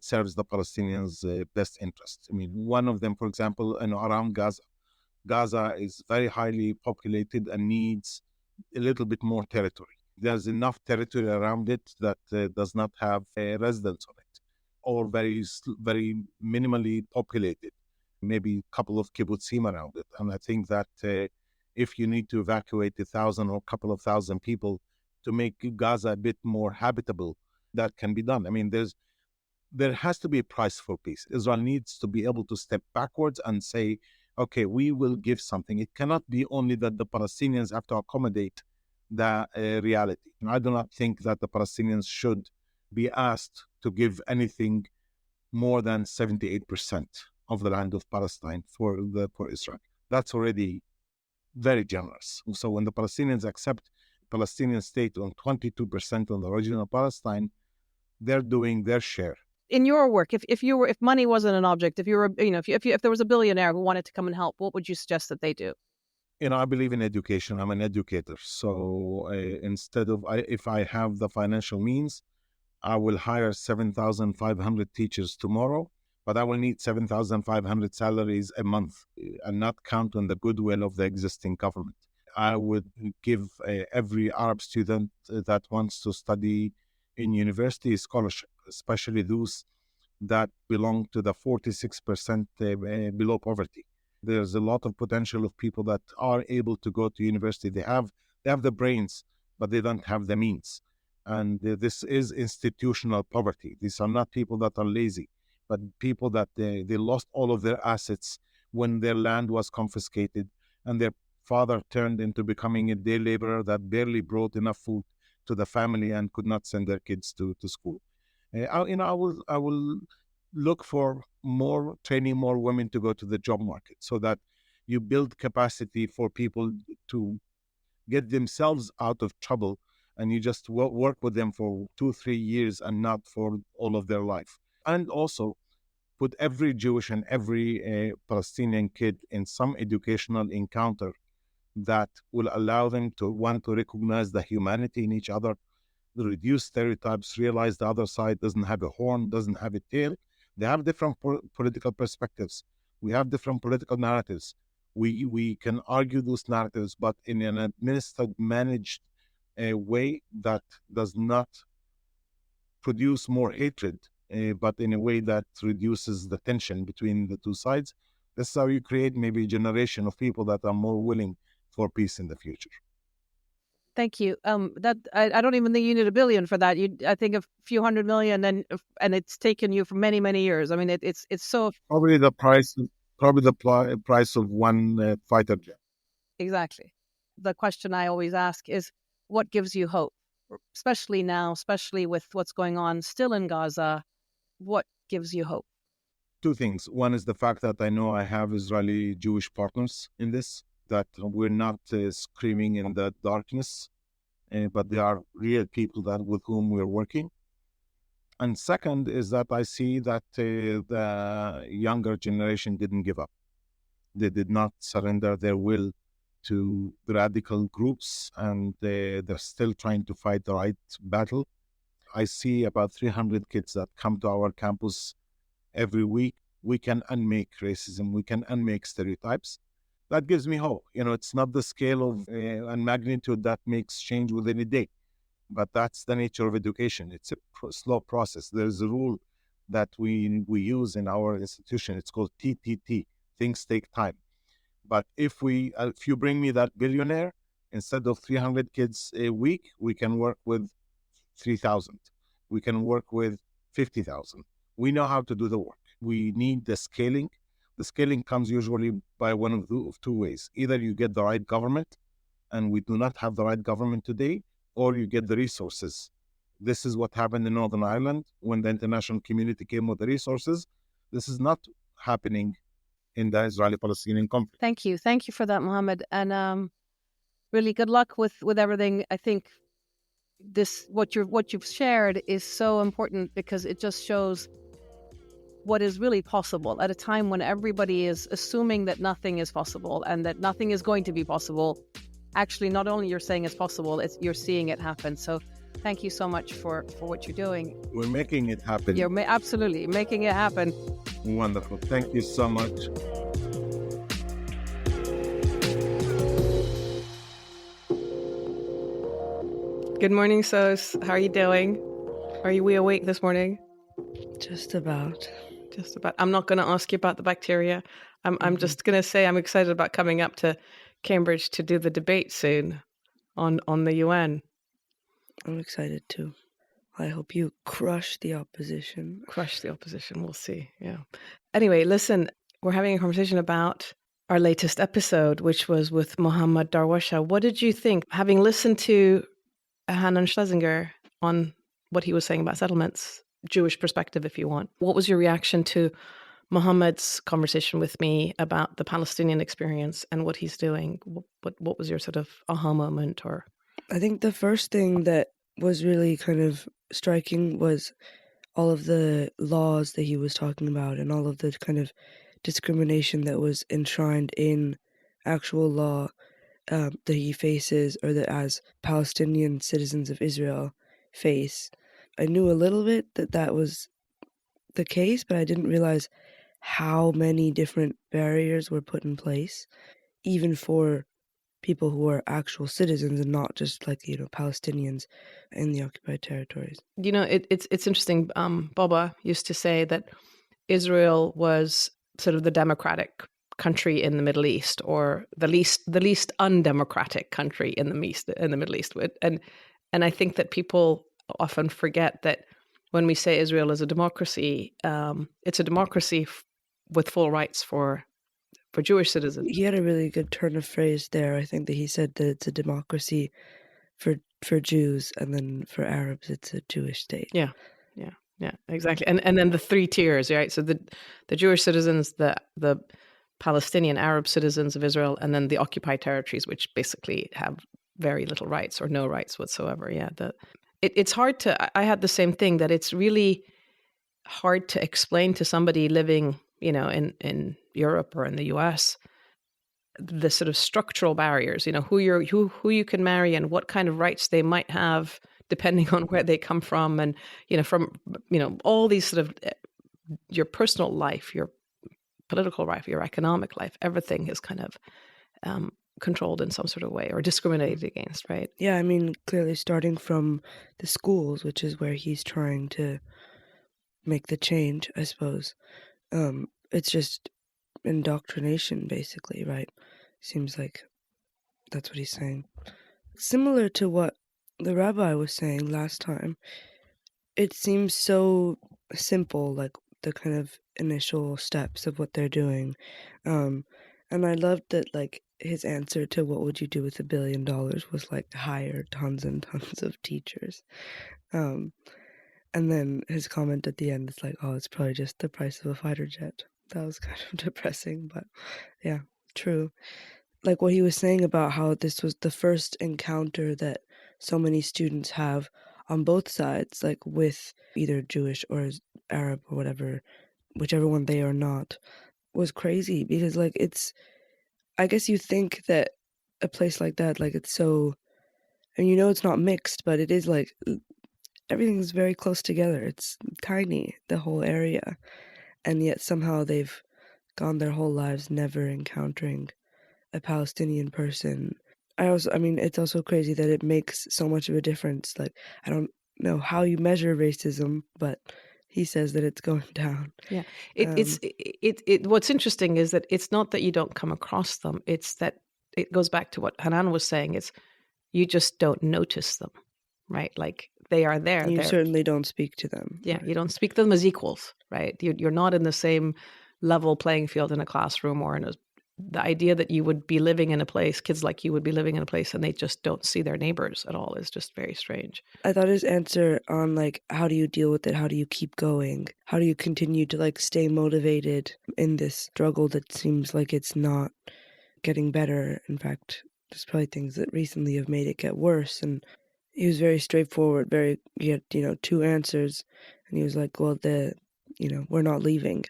serves the Palestinians' best interest. I mean, one of them, for example, around Gaza. Gaza is very highly populated and needs a little bit more territory. There's enough territory around it that does not have residents on it, or very, very minimally populated, maybe a couple of kibbutzim around it. And I think that if you need to evacuate 1,000 or a couple of thousand people to make Gaza a bit more habitable, that can be done. I mean, there has to be a price for peace. Israel needs to be able to step backwards and say, okay, we will give something. It cannot be only that the Palestinians have to accommodate the reality. And I do not think that the Palestinians should be asked to give anything more than 78% of the land of Palestine for Israel. That's already very generous. So when the Palestinians accept Palestinian state on 22% on the original Palestine, they're doing their share. In your work, if money wasn't an object, if there was a billionaire who wanted to come and help, what would you suggest that they do? I believe in education. I'm an educator. So if I have the financial means, I will hire 7,500 teachers tomorrow, but I will need 7,500 salaries a month and not count on the goodwill of the existing government. I would give every Arab student that wants to study in university a scholarship, especially those that belong to the 46% below poverty. There's a lot of potential of people that are able to go to university. They have the brains, but they don't have the means. And this is institutional poverty. These are not people that are lazy, but people that they lost all of their assets when their land was confiscated and their father turned into becoming a day laborer that barely brought enough food to the family and could not send their kids to school. I will look for training more women to go to the job market so that you build capacity for people to get themselves out of trouble, and you just work with them for 2-3 years and not for all of their life. And also put every Jewish and every Palestinian kid in some educational encounter that will allow them to recognize the humanity in each other, reduce stereotypes, realize the other side doesn't have a horn, doesn't have a tail. They have different political perspectives. We have different political narratives. We can argue those narratives, but in an administered, managed way that does not produce more hatred but in a way that reduces the tension between the two sides. This is how you create maybe a generation of people that are more willing for peace in the future. Thank you. That I don't even think you need $1 billion for that. I think a few $100 million, and it's taken you for many, many years. I mean, it's so probably the price of one fighter jet. Exactly. The question I always ask is, what gives you hope, especially now, especially with what's going on still in Gaza? What gives you hope? Two things. One is the fact that I know I have Israeli Jewish partners in this, that we're not screaming in the darkness, but they are real people with whom we're working. And second is that I see that the younger generation didn't give up. They did not surrender their will to the radical groups, and they're still trying to fight the right battle. I see about 300 kids that come to our campus every week. We can unmake racism. We can unmake stereotypes. That gives me hope. It's not the scale of and magnitude that makes change within a day, but that's the nature of education. It's a slow process. There's a rule that we use in our institution. It's called TTT. Things take time. But if you bring me that billionaire, instead of 300 kids a week, we can work with 3,000. We can work with 50,000. We know how to do the work. We need the scaling. The scaling comes usually by one of two ways. Either you get the right government, and we do not have the right government today, or you get the resources. This is what happened in Northern Ireland when the international community came with the resources. This is not happening in the Israeli-Palestinian conflict. Thank you for that, Mohammad, and really good luck with everything. I think what you've shared is so important because it just shows what is really possible at a time when everybody is assuming that nothing is possible and that nothing is going to be possible. Actually, not only you're saying it's possible, you're seeing it happen. So thank you so much for what you're doing. We're making it happen. You're absolutely making it happen. Wonderful. Thank you so much. Good morning, Sos. How are you doing? Are we awake this morning? Just about. I'm not going to ask you about the bacteria. I'm just going to say I'm excited about coming up to Cambridge to do the debate soon on the UN. I'm excited too. I hope you crush the opposition. We'll see. Yeah. Anyway, listen, we're having a conversation about our latest episode, which was with Mohammad Darawshe. What did you think, having listened to Hanan Schlesinger on what he was saying about settlements? Jewish perspective, if you want. What was your reaction to Mohammad's conversation with me about the Palestinian experience and what he's doing? What was your sort of aha moment? Or I think the first thing that was really kind of striking was all of the laws that he was talking about and all of the kind of discrimination that was enshrined in actual law that he faces, or that as Palestinian citizens of Israel face. I knew a little bit that was the case, but I didn't realize how many different barriers were put in place, even for people who are actual citizens and not just Palestinians in the occupied territories. It's interesting. Baba used to say that Israel was sort of the democratic country in the Middle East, or the least undemocratic country in the Middle East. And I think that people often forget that when we say Israel is a democracy, it's a democracy with full rights for Jewish citizens. He had a really good turn of phrase there. I think that he said that it's a democracy for Jews, and then for Arabs it's a Jewish state. Yeah, exactly. And then the three tiers, right? So the Jewish citizens, the Palestinian Arab citizens of Israel, and then the occupied territories, which basically have very little rights or no rights whatsoever. Yeah, it's hard to. I had the same thing, that it's really hard to explain to somebody living, in Europe or in the US, the sort of structural barriers. Who you can marry and what kind of rights they might have depending on where they come from, and from all these sort of your personal life, your political life, your economic life, everything is kind of controlled in some sort of way or discriminated against, right? Yeah, I mean, clearly starting from the schools, which is where he's trying to make the change, I suppose. It's just indoctrination, basically, right? Seems like that's what he's saying. Similar to what the rabbi was saying last time, it seems so simple, like the kind of initial steps of what they're doing. And I loved that, like, his answer to what would you do with $1 billion was like hire tons and tons of teachers. And then his comment at the end is like, oh, it's probably just the price of a fighter jet. That was kind of depressing, but yeah, true. Like what he was saying about how this was the first encounter that so many students have on both sides, like with either Jewish or Arab or whatever, whichever one they are not, was crazy because, like, I guess you think that a place like that, like, it's so, and it's not mixed, but it is like everything's very close together. It's tiny, the whole area, and yet somehow they've gone their whole lives never encountering a Palestinian person. It's also crazy that it makes so much of a difference. Like, I don't know how you measure racism, but he says that it's going down. Yeah, what's interesting is that it's not that you don't come across them. It's that it goes back to what Hanan was saying. It's you just don't notice them, right? Like they are there. You certainly don't speak to them. Yeah, right? You don't speak to them as equals, right? You're not in the same level playing field in a classroom or in the idea that you would be living in a place, kids like you would be living in a place and they just don't see their neighbors at all is just very strange. I thought his answer on, like, how do you deal with it? How do you keep going? How do you continue to, like, stay motivated in this struggle that seems like it's not getting better? In fact, there's probably things that recently have made it get worse. And he was very straightforward, he had, 2 answers. And he was like, well, we're not leaving.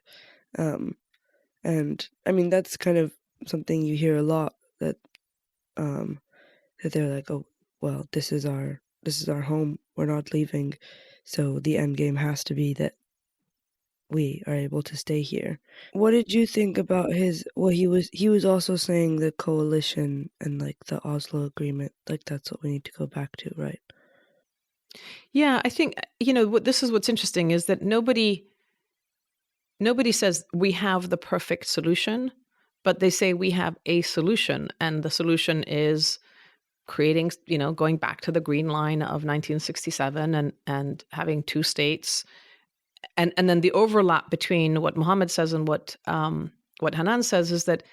And I mean, that's kind of something you hear a lot, that they're like, oh, well, this is our home. We're not leaving. So the end game has to be that we are able to stay here. What did you think about he was also saying the coalition and, like, the Oslo agreement, like that's what we need to go back to, right? Yeah, I think, this is what's interesting is that nobody says we have the perfect solution, but they say we have a solution. And the solution is creating, going back to the Green Line of 1967 and having 2 states. And then the overlap between what Mohammad says and what Hanan says is that,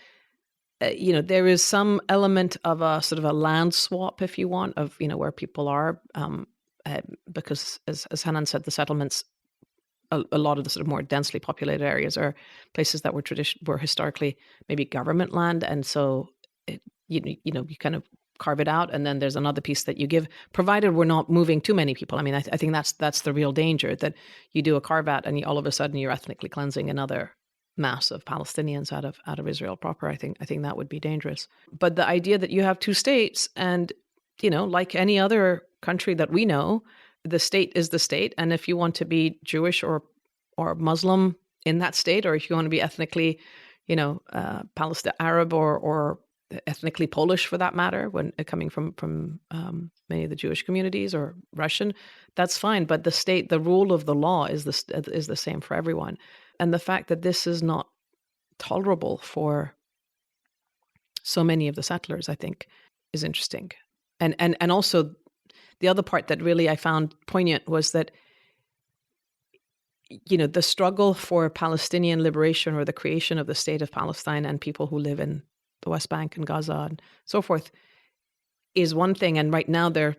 there is some element of a sort of a land swap, if you want, of, where people are, because as Hanan said, the settlements, a lot of the sort of more densely populated areas are places that were historically maybe government land, and so you kind of carve it out, and then there's another piece that you give, provided we're not moving too many people. I mean, I think that's the real danger, that you do a carve out and all of a sudden you're ethnically cleansing another mass of Palestinians out of Israel proper. I think that would be dangerous. But the idea that you have 2 states, and like any other country that we know, the state is the state, and if you want to be Jewish or Muslim in that state, or if you want to be ethnically, Palestinian Arab or ethnically Polish for that matter, when coming from many of the Jewish communities, or Russian, that's fine. But the state, the rule of the law is the same for everyone, and the fact that this is not tolerable for so many of the settlers, I think, is interesting, and also. The other part that really I found poignant was that, the struggle for Palestinian liberation or the creation of the state of Palestine and people who live in the West Bank and Gaza and so forth is one thing. And right now they're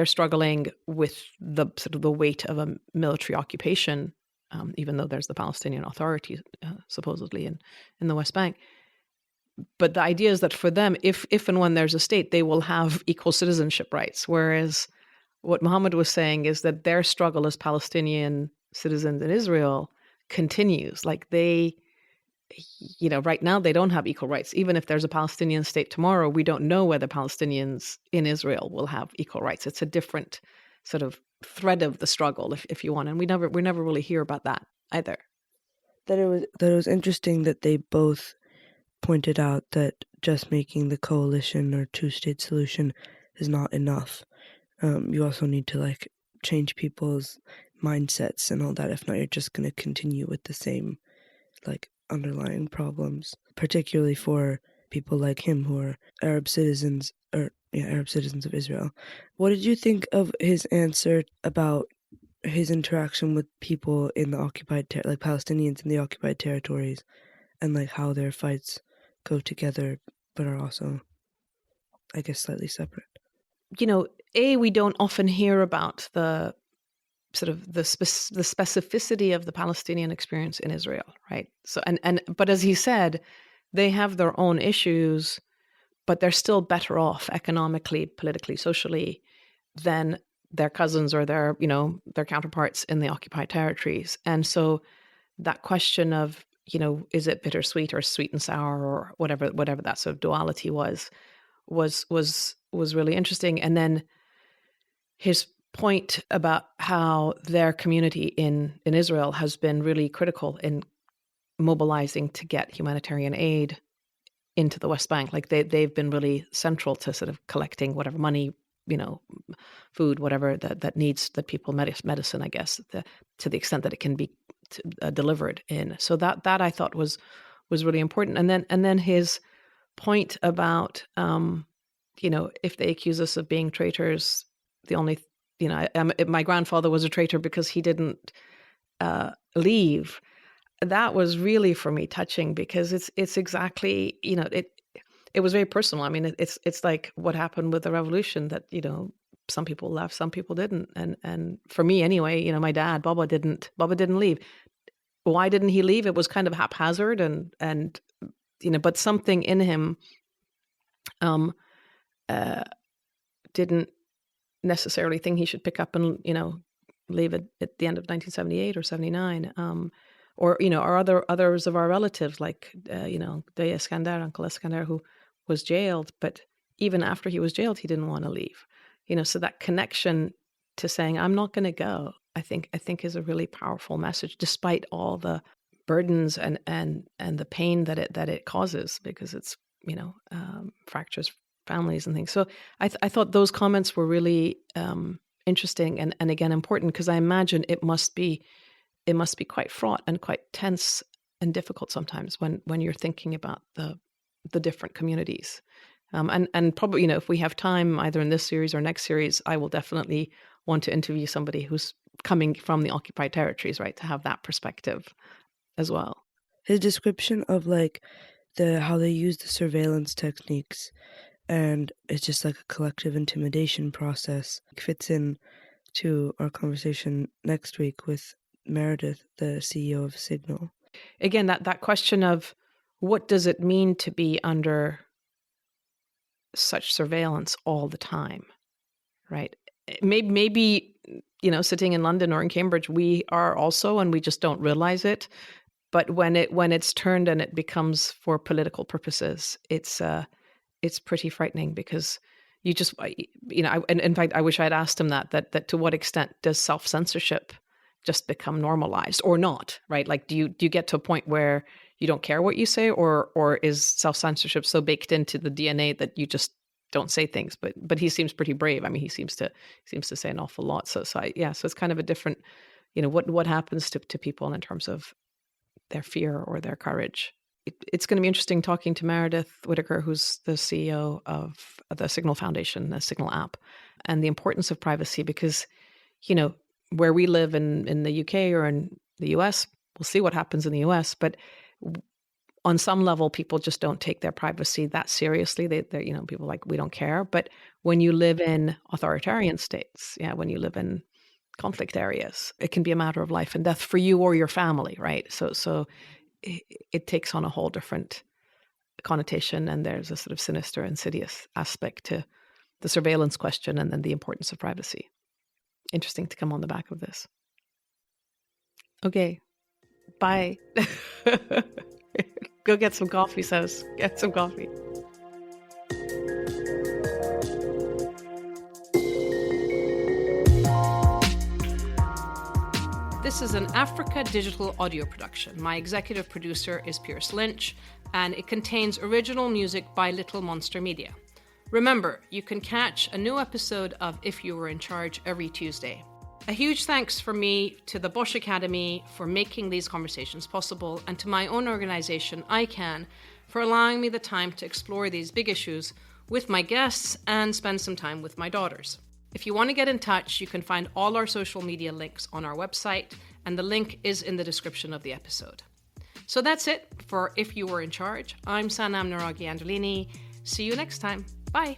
struggling with the sort of the weight of a military occupation, even though there's the Palestinian Authority supposedly in the West Bank. But the idea is that for them, if and when there's a state, they will have equal citizenship rights. Whereas what Mohammad was saying is that their struggle as Palestinian citizens in Israel continues. Like they, right now they don't have equal rights. Even if there's a Palestinian state tomorrow, we don't know whether Palestinians in Israel will have equal rights. It's a different sort of thread of the struggle, if you want. And we never really hear about that either. That it was interesting that they both pointed out that just making the coalition or 2-state solution is not enough. You also need to, like, change people's mindsets and all that. If not, you're just going to continue with the same like underlying problems, particularly for people like him who are Arab citizens of Israel. What did you think of his answer about his interaction with people in the occupied like Palestinians in the occupied territories, and like how their fights go together but are also, I guess, slightly separate? We don't often hear about the sort of the specificity of the Palestinian experience in Israel, right? So but as he said, they have their own issues, but they're still better off economically, politically, socially than their cousins or their counterparts in the occupied territories. And so that question of, is it bittersweet or sweet and sour or whatever that sort of duality was really interesting. And then his point about how their community in Israel has been really critical in mobilizing to get humanitarian aid into the West Bank. Like they've been really central to sort of collecting whatever money, food, whatever that people, medicine, I guess, to the extent that it can be delivered in. So that I thought was really important. And then his point about, if they accuse us of being traitors, the only, my grandfather was a traitor because he didn't leave. That was really, for me, touching, because it's exactly, it was very personal. I mean, it's like what happened with the revolution, that, some people left, some people didn't. And for me anyway, my dad, Baba didn't leave. Why didn't he leave? It was kind of haphazard and but something in him didn't necessarily think he should pick up and, leave at the end of 1978 or 79. Or others of our relatives, like, Daya Iskandar, Uncle Iskandar, who was jailed, but even after he was jailed, he didn't want to leave. So that connection to saying, I'm not going to go, I think is a really powerful message, despite all the burdens and the pain that it causes, because it's, fractures families and things. So I thought those comments were really interesting and again important, because I imagine it must be quite fraught and quite tense and difficult sometimes when you're thinking about the different communities. And probably, if we have time, either in this series or next series, I will definitely want to interview somebody who's coming from the occupied territories, right, to have that perspective as well. His description of like how they use the surveillance techniques, and it's just like a collective intimidation process, fits in to our conversation next week with Meredith, the CEO of Signal. Again, that question of what does it mean to be under such surveillance all the time, right? Maybe sitting in London or in Cambridge, we are also, and we just don't realize it. But when it's turned and it becomes for political purposes, it's pretty frightening, because you just, in fact, I wish I'd asked him that to what extent does self-censorship just become normalized or not, right? Like, do you get to a point where you don't care what you say, or is self-censorship so baked into the DNA that you just don't say things? But he seems pretty brave. I mean, he seems to say an awful lot. So it's kind of a different, what happens to people in terms of their fear or their courage. It's going to be interesting talking to Meredith Whittaker, who's the CEO of the Signal Foundation, the Signal app, and the importance of privacy, because, where we live in the UK or in the US, we'll see what happens in the US, but on some level, people just don't take their privacy that seriously. They're people like, we don't care. But when you live in authoritarian states, when you live in conflict areas, it can be a matter of life and death for you or your family, right? So it takes on a whole different connotation, and there's a sort of sinister, insidious aspect to the surveillance question, and then the importance of privacy. Interesting to come on the back of this. Okay, bye. Go get some coffee, Sos. Get some coffee. This is an Africa Digital audio production. My executive producer is Pierce Lynch, and it contains original music by Little Monster Media. Remember, you can catch a new episode of If You Were in Charge every Tuesday. A huge thanks from me to the Bosch Academy for making these conversations possible, and to my own organisation, ICANN, for allowing me the time to explore these big issues with my guests and spend some time with my daughters. If you want to get in touch, you can find all our social media links on our website, and the link is in the description of the episode. So that's it for If You Were in Charge. I'm Sanam Naraghi Anderlini. See you next time. Bye.